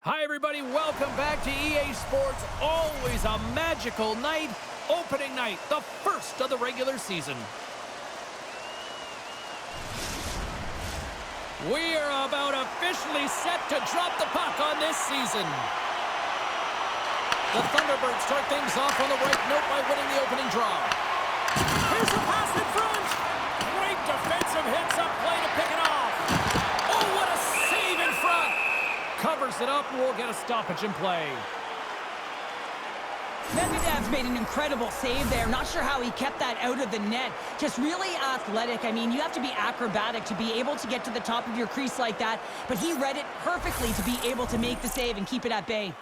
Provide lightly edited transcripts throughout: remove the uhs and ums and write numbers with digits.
Hi, everybody. Welcome back to EA Sports. Always a magical night. Opening night, the first of the regular season. We are about officially set to drop the puck on this season. The Thunderbirds start things off on the right note by winning the opening draw. Here's a pass in front. Great defensive hits up play to pick it off. Oh, what a save in front. Covers it up and we'll get a stoppage in play. Medvedev's made an incredible save there. Not sure how he kept that out of the net. Just really athletic. I mean, you have to be acrobatic to be able to get to the top of your crease like that. But he read it perfectly to be able to make the save and keep it at bay.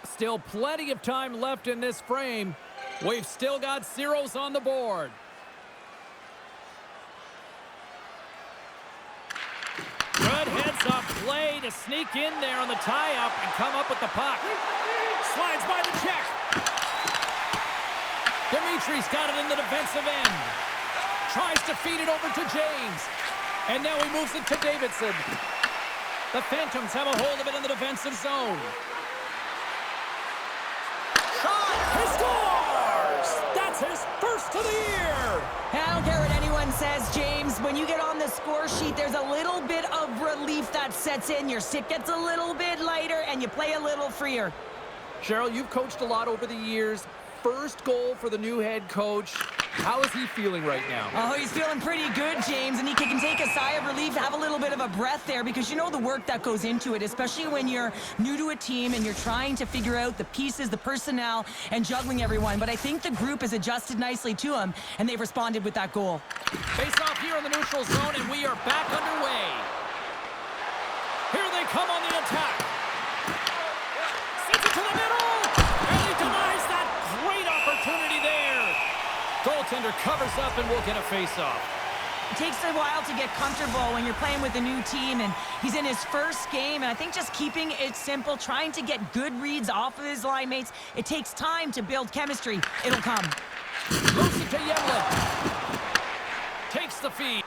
Still plenty of time left in this frame. We've still got zeros on the board. Good heads-up play to sneak in there on the tie-up and come up with the puck. Slides by the check. Dimitri's got it in the defensive end. Tries to feed it over to James. And now he moves it to Davidson. The Phantoms have a hold of it in the defensive zone. Shot! He scores! That's his first of the year! I don't care what anyone says, James. When you get on the score sheet, there's a little bit of relief that sets in. Your stick gets a little bit lighter, and you play a little freer. Cheryl, you've coached a lot over the years. First goal for the new head coach. How is he feeling right now? Oh, he's feeling pretty good, James, and he can take a sigh of relief, have a little bit of a breath there, because you know the work that goes into it, especially when you're new to a team and you're trying to figure out the pieces, the personnel, and juggling everyone. But I think the group has adjusted nicely to him, and they've responded with that goal. Face off here in the neutral zone, and we are back underway. Here they come on the attack. Sends it to the middle, and he denies that great opportunity there. Goaltender covers up and we'll get a face-off. It takes a while to get comfortable when you're playing with a new team, and he's in his first game, and I think just keeping it simple, trying to get good reads off of his line mates, it takes time to build chemistry. It'll come. Moves it to Yemlin. Takes the feed.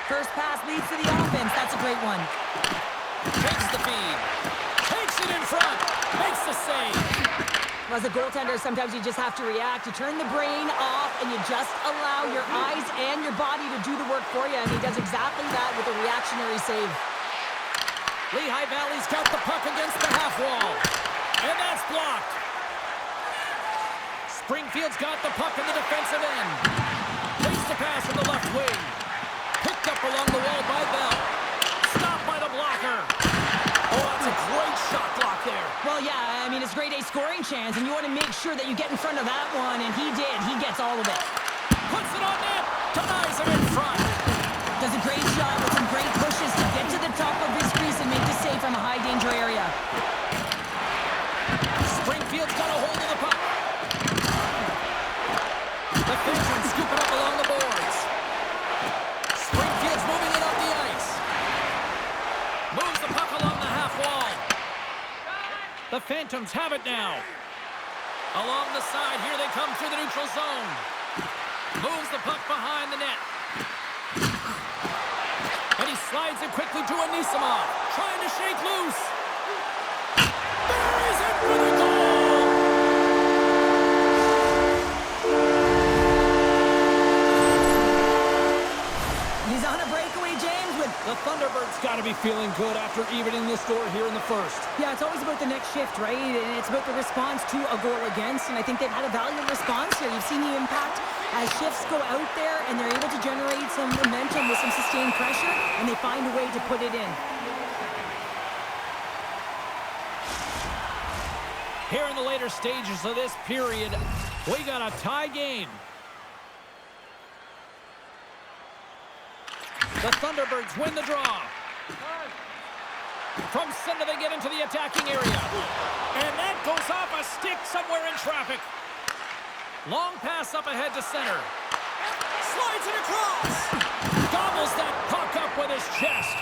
First pass leads to the offense. That's a great one. Takes the feed. Takes it in front. Makes the save. As a goaltender, sometimes you just have to react. You turn the brain off, and you just allow your eyes and your body to do the work for you, and he does exactly that with a reactionary save. Lehigh Valley's got the puck against the half wall. And that's blocked. Springfield's got the puck in the defensive end. Takes the pass from the left wing. Picked up along the wall by Bell. Stopped by the blocker. Oh, that's a great shot block there. Well, yeah, I mean, it's grade A scoring chance, and you want to make sure that you get in front of that one, and he did. He gets all of it. Puts it on net. Denies him in front. Does a great job with some great pushes to get to the top of his crease and make the save from a high-danger area. Springfield's got a hold of the puck. The Phantoms scoop it up along the boards. Springfield's moving it up the ice. Moves the puck along the half wall. The Phantoms have it now. Along the side, here they come through the neutral zone. Moves the puck behind the net. And he slides it quickly to Anisimov. Trying to shake loose. There is it for the goal! He's on a breakaway, James, with... The Thunderbirds got to be feeling good after evening the score here in the first. Yeah, it's always about the next shift, right? And it's about the response to a goal against, and I think they've had a valiant response here. You've seen the impact as shifts go out there, and they're able to generate some momentum with some sustained pressure, and they find a way to put it in. Here in the later stages of this period, we got a tie game. The Thunderbirds win the draw. From center, they get into the attacking area. And that goes off a stick somewhere in traffic. Long pass up ahead to center. Slides it across. Gobbles that puck up with his chest.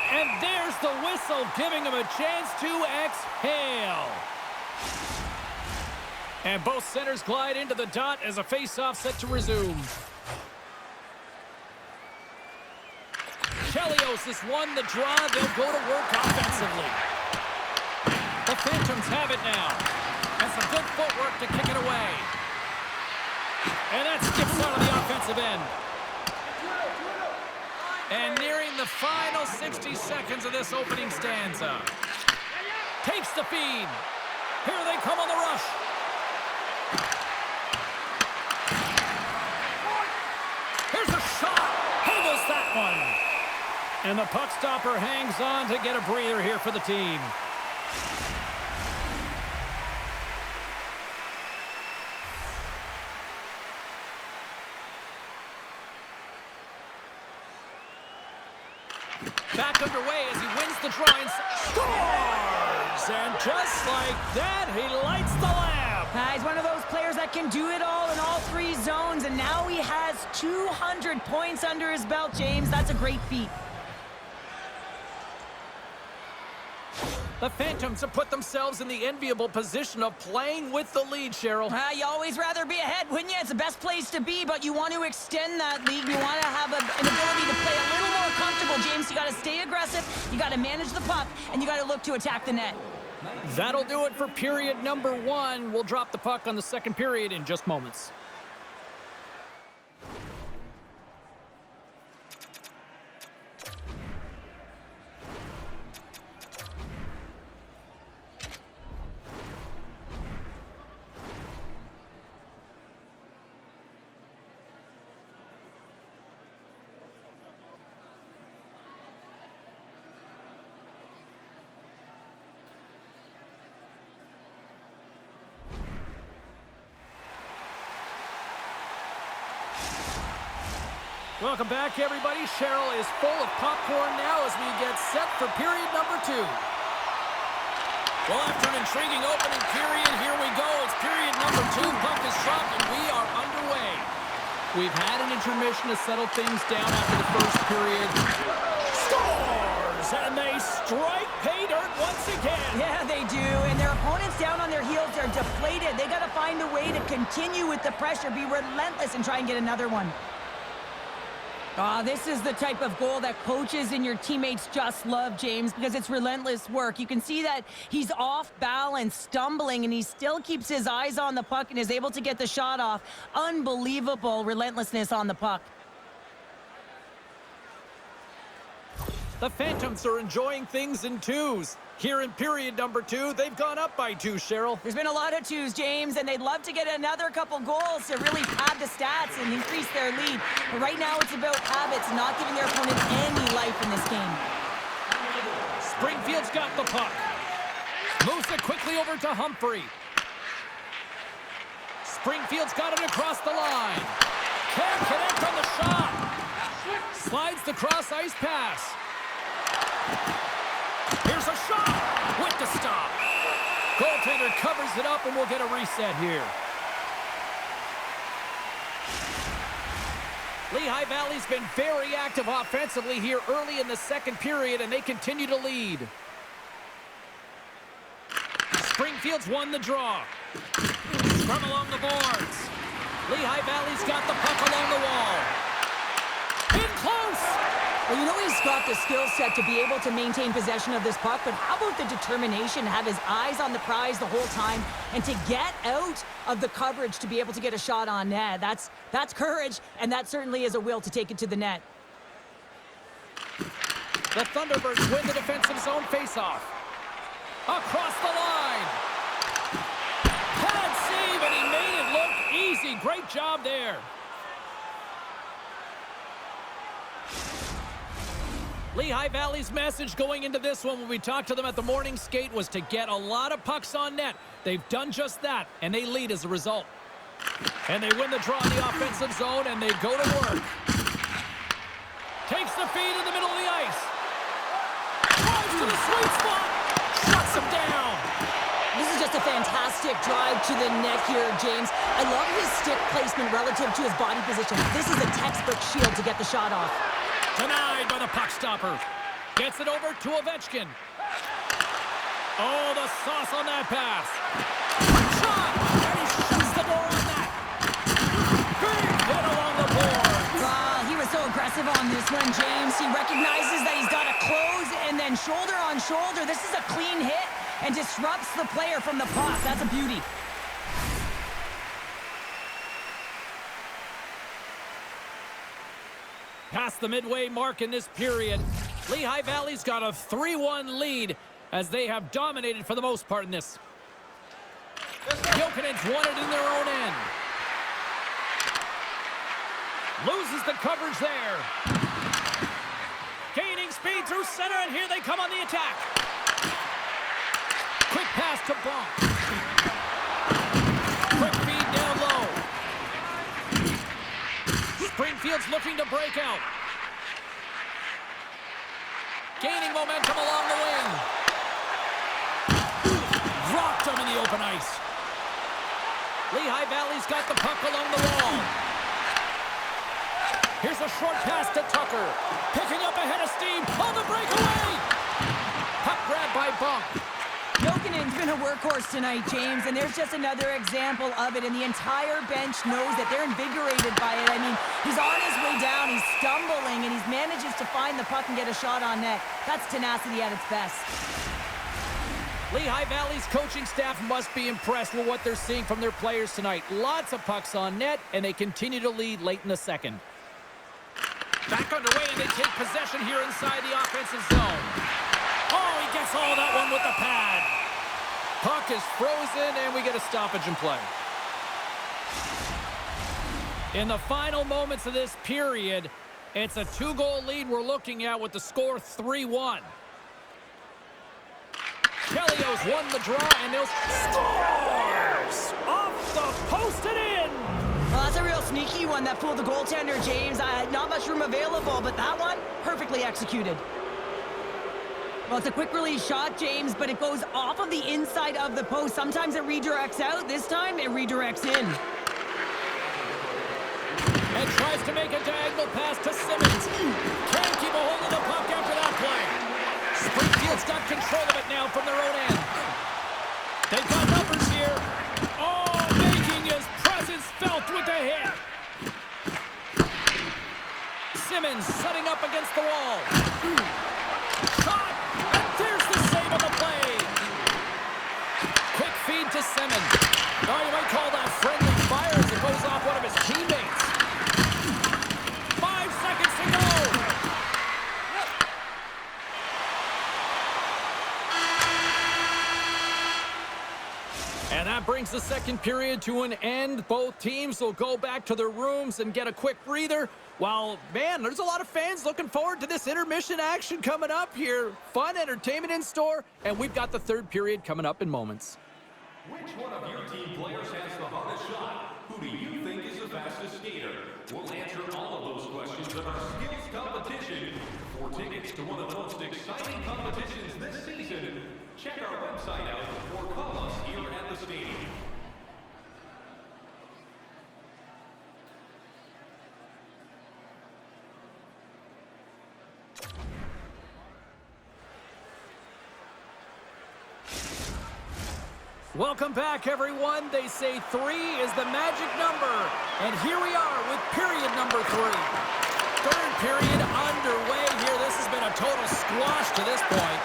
And there's the whistle, giving him a chance to exhale. And both centers glide into the dot as a face-off set to resume. Chelios has won the draw. They'll go to work offensively. The Phantoms have it now. And some good footwork to kick it away. And that skips out of the offensive end. And nearing the final 60 seconds of this opening stanza. Takes the feed. Here they come on the rush. Here's a shot. Handles that one. And the puck stopper hangs on to get a breather here for the team. Back underway as he wins the draw and scores! And just like that, he lights the lamp. He's one of those players that can do it all in all three zones, and now he has 200 points under his belt, James. That's a great feat. The Phantoms have put themselves in the enviable position of playing with the lead, Cheryl. You always rather be ahead, wouldn't you? It's the best place to be, but you want to extend that lead. You want to have an ability to play a little more comfortable, James. You got to stay aggressive, you got to manage the puck, and you got to look to attack the net. That'll do it for period number 1. We'll drop the puck on the second period in just moments. Welcome back, everybody. Cheryl is full of popcorn now as we get set for period number 2. Well, after an intriguing opening period, here we go. It's period number 2. Puck is dropped, and we are underway. We've had an intermission to settle things down after the first period. Scores! And they strike pay dirt once again. Yeah, they do. And their opponents down on their heels are deflated. They got to find a way to continue with the pressure, be relentless, and try and get another one. This is the type of goal that coaches and your teammates just love, James, because it's relentless work. You can see that he's off balance, stumbling, and he still keeps his eyes on the puck and is able to get the shot off. Unbelievable relentlessness on the puck. The Phantoms are enjoying things in twos. Here in period number 2, they've gone up by 2, Cheryl. There's been a lot of twos, James, and they'd love to get another couple goals to really pad the stats and increase their lead. But right now it's about habits, not giving their opponent any life in this game. Springfield's got the puck. Moves it quickly over to Humphrey. Springfield's got it across the line. Can't connect on the shot. Slides the cross-ice pass. Here's a shot with the stop. Goaltender covers it up, and we'll get a reset here. Lehigh Valley's been very active offensively here early in the second period, and they continue to lead. Springfield's won the draw. Scrum along the boards. Lehigh Valley's got the puck along the wall. In close! Well, you know he's got the skill set to be able to maintain possession of this puck, but how about the determination to have his eyes on the prize the whole time and to get out of the coverage to be able to get a shot on net? That's courage, and that certainly is a will to take it to the net. The Thunderbirds win the defensive zone faceoff. Across the line. Pad save, and he made it look easy. Great job there. Lehigh Valley's message going into this one when we talked to them at the morning skate was to get a lot of pucks on net. They've done just that, and they lead as a result. And they win the draw in the offensive zone, and they go to work. Takes the feed in the middle of the ice. Drives to the sweet spot. Shuts him down. This is just a fantastic drive to the net here, James. I love his stick placement relative to his body position. This is a textbook shield to get the shot off. Denied by the puck stopper. Gets it over to Ovechkin. Oh, the sauce on that pass. Shot! And he shuts the door on that. Big hit along the board. He was so aggressive on this one, James. He recognizes that he's got to close, and then shoulder on shoulder. This is a clean hit and disrupts the player from the puck. That's a beauty. Past the midway mark in this period, Lehigh Valley's got a 3-1 lead as they have dominated for the most part in this. Jokinen's won it in their own end. Loses the coverage there. Gaining speed through center, and here they come on the attack. Quick pass to Bonk. Quick feed down low. Springfield's looking to break out. Gaining momentum along the wing. Rocked him in the open ice. Lehigh Valley's got the puck along the wall. Here's a short pass to Tucker. Picking up ahead of steam on the breakaway. Puck grab by Bonk. Jokinen's been a workhorse tonight, James, and there's just another example of it, and the entire bench knows that they're invigorated by it. I mean, he's on his way down, he's stumbling, and he manages to find the puck and get a shot on net. That's tenacity at its best. Lehigh Valley's coaching staff must be impressed with what they're seeing from their players tonight. Lots of pucks on net, and they continue to lead late in the second. Back underway, and they take possession here inside the offensive zone. Oh, he gets all that one with the pad. Puck is frozen, and we get a stoppage in play. In the final moments of this period, it's a 2-goal lead we're looking at with the score 3-1. Kellyos won the draw, and they'll scores! Off the post and in! Well, that's a real sneaky one that fooled the goaltender, James. Not much room available, but that one, perfectly executed. Well, it's a quick release shot, James, but it goes off of the inside of the post. Sometimes it redirects out. This time, it redirects in. And tries to make a diagonal pass to Simmons. Can't keep a hold of the puck after that play. Springfield's got control of it now from their own end. They've got numbers here. Oh, making his presence felt with the hit. Simmons setting up against the wall. Shot! There's the save on the play. Quick feed to Simmons. Oh, you might call that friendly fire as it goes off one of his teammates. 5 seconds to go. And that brings the second period to an end. Both teams will go back to their rooms and get a quick breather. While, man, there's a lot of fans looking forward to this intermission action coming up here. Fun entertainment in store, and we've got the third period coming up in moments. Which one of your team players has the hardest shot? Who do you think is the fastest skater? We'll answer all of those questions in our skills competition. For tickets to one of the most exciting competitions this season, check our website out or call us here at the stadium. Welcome back, everyone. They say 3 is the magic number. And here we are with period number 3. Third period underway here. This has been a total squash to this point.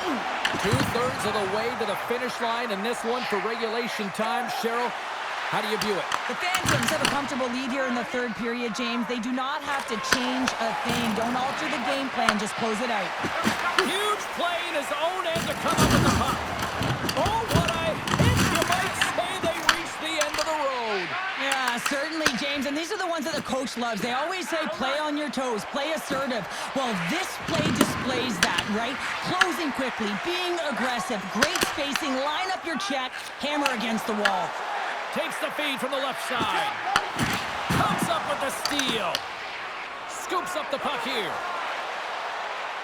2/3 of the way to the finish line, and this one for regulation time. Cheryl, how do you view it? The Phantoms have a comfortable lead here in the third period, James. They do not have to change a thing. Don't alter the game plan. Just close it out. Huge play in his own end to come up with the puck. Oh, what a hit! You might say they reached the end of the road. Yeah, certainly, James. And these are the ones that the coach loves. They always say, play on your toes, play assertive. Well, this play displays that, right? Closing quickly, being aggressive, great spacing, line up your check, hammer against the wall. Takes the feed from the left side. Comes up with the steal. Scoops up the puck here.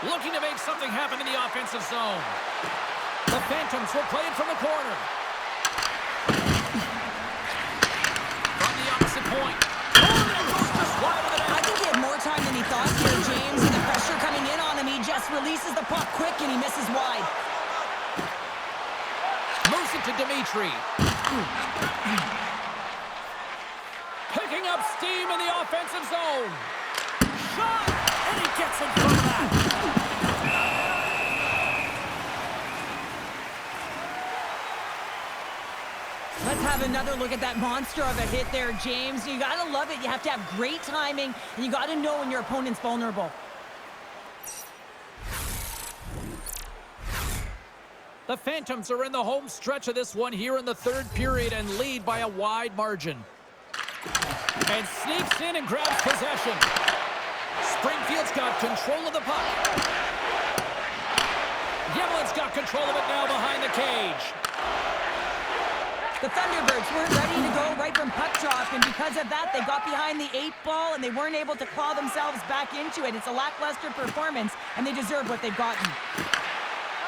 Looking to make something happen in the offensive zone. The Phantoms will play it from the corner. just releases the puck quick and he misses wide. Moves it to Dimitri. Picking up steam in the offensive zone. Shot! And he gets in front of that. Let's have another look at that monster of a hit there, James. You gotta love it. You have to have great timing, and you gotta know when your opponent's vulnerable. The Phantoms are in the home stretch of this one here in the third period and lead by a wide margin. And sneaks in and grabs possession. Springfield's got control of the puck. Yemlin's got control of it now behind the cage. The Thunderbirds weren't ready to go right from puck drop, and because of that, they got behind the 8-ball, and they weren't able to claw themselves back into it. It's a lackluster performance, and they deserve what they've gotten.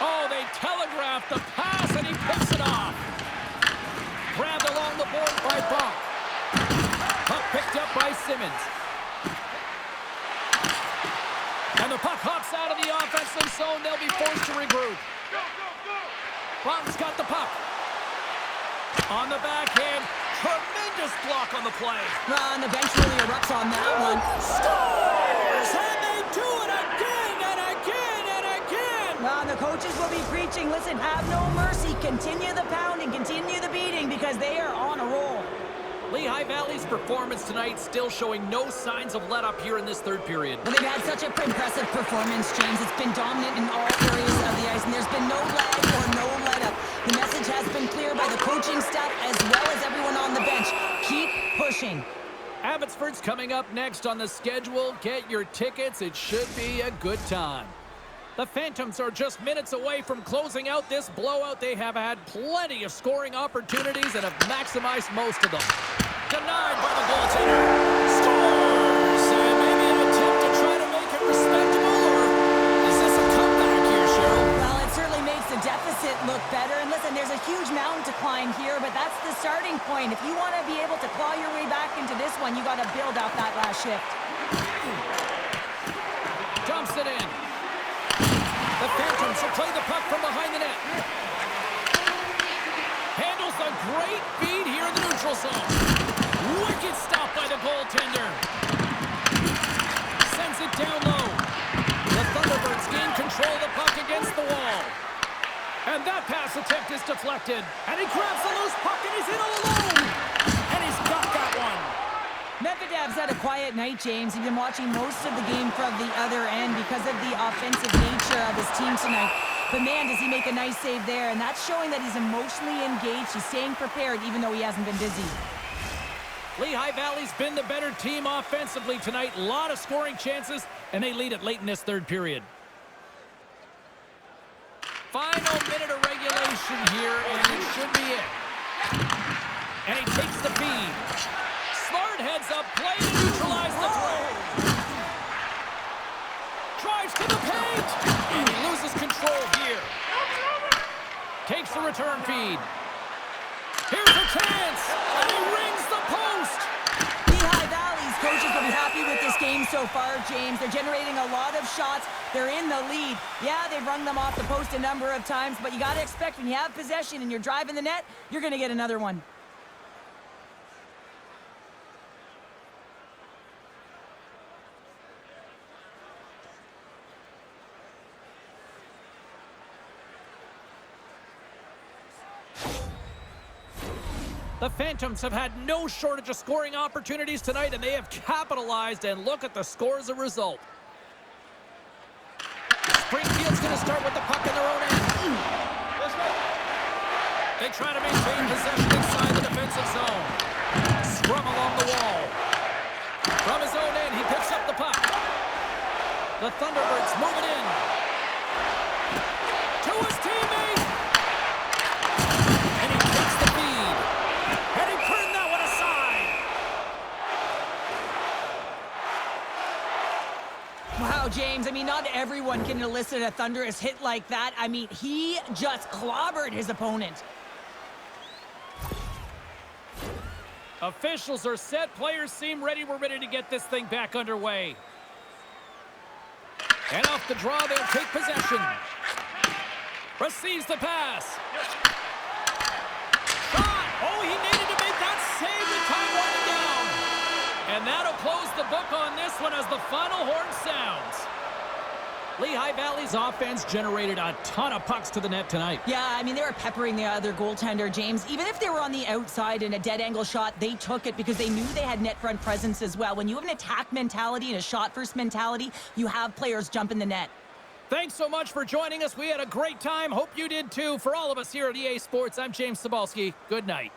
Oh, they telegraphed the pass, and he picks it off. Grabbed along the board by Buck. Puck picked up by Simmons. And the puck hops out of the offensive zone. They'll be forced to regroup. Buck's got the puck. On the backhand, tremendous block on the play. And the bench really erupts on that one. Scores! And they do it again and again and again! The coaches will be preaching, listen, have no mercy. Continue the pounding, continue the beating, because they are on a roll. Lehigh Valley's performance tonight still showing no signs of let-up here in this third period. Well, they've had such an impressive performance, James. It's been dominant in all areas of the ice, and there's been no lag or no let-up. The message has been clear by the coaching staff as well as everyone on the bench. Keep pushing. Abbotsford's coming up next on the schedule. Get your tickets. It should be a good time. The Phantoms are just minutes away from closing out this blowout. They have had plenty of scoring opportunities and have maximized most of them. Denied by the goaltender. Scores! And maybe an attempt to try to make it respectable, or is this a comeback here, Cheryl? Well, it certainly makes the deficit look better. And listen, there's a huge mountain to climb here, but that's the starting point. If you want to be able to claw your way back into this one, you got to build out that last shift. Dumps it in. The Phantoms will play the puck from behind the net. Handles a great feed here in the neutral zone. Wicked stop by the goaltender. Sends it down low. The Thunderbirds gain control of the puck against the wall. And that pass attempt is deflected. And he grabs the loose puck and he's in all alone. And he's got that one. Medvedev's had a quiet night, James. He's been watching most of the game from the other end because of the offensive nature of his team tonight. But man, does he make a nice save there, and that's showing that he's emotionally engaged. He's staying prepared even though he hasn't been busy. Lehigh Valley's been the better team offensively tonight. A lot of scoring chances, and they lead it late in this third period. Final minute of regulation here, and it should be it. And he takes the feed. Smart heads up, play to neutralize the throw. Drives to the paint, and he loses control here. Takes the return feed. Here's a chance, and he rings the post. Lehigh Valley's coaches will be happy with this game so far, James. They're generating a lot of shots. They're in the lead. Yeah, they've rung them off the post a number of times, but you got to expect when you have possession and you're driving the net, you're going to get another one. The Phantoms have had no shortage of scoring opportunities tonight, and they have capitalized, and look at the score as a result. Springfield's going to start with the puck in their own end. They try to maintain possession inside the defensive zone. Scrum along the wall. From his own end, he picks up the puck. The Thunderbirds move it in. To his teammate. And he takes the feed. And he turned that one aside. Wow, James, I mean, not everyone can elicit a thunderous hit like that. I mean, he just clobbered his opponent. Officials are set. Players seem ready. We're ready to get this thing back underway. And off the draw, they'll take possession. Receives the pass. Shot! Oh, he needed to make that save with time winding down. And that'll close the book on this one as the final horn sounds. Lehigh Valley's offense generated a ton of pucks to the net tonight. Yeah, I mean, they were peppering the other goaltender, James. Even if they were on the outside in a dead angle shot, they took it because they knew they had net front presence as well. When you have an attack mentality and a shot-first mentality, you have players jump in the net. Thanks so much for joining us. We had a great time. Hope you did too. For all of us here at EA Sports, I'm James Cebulski. Good night.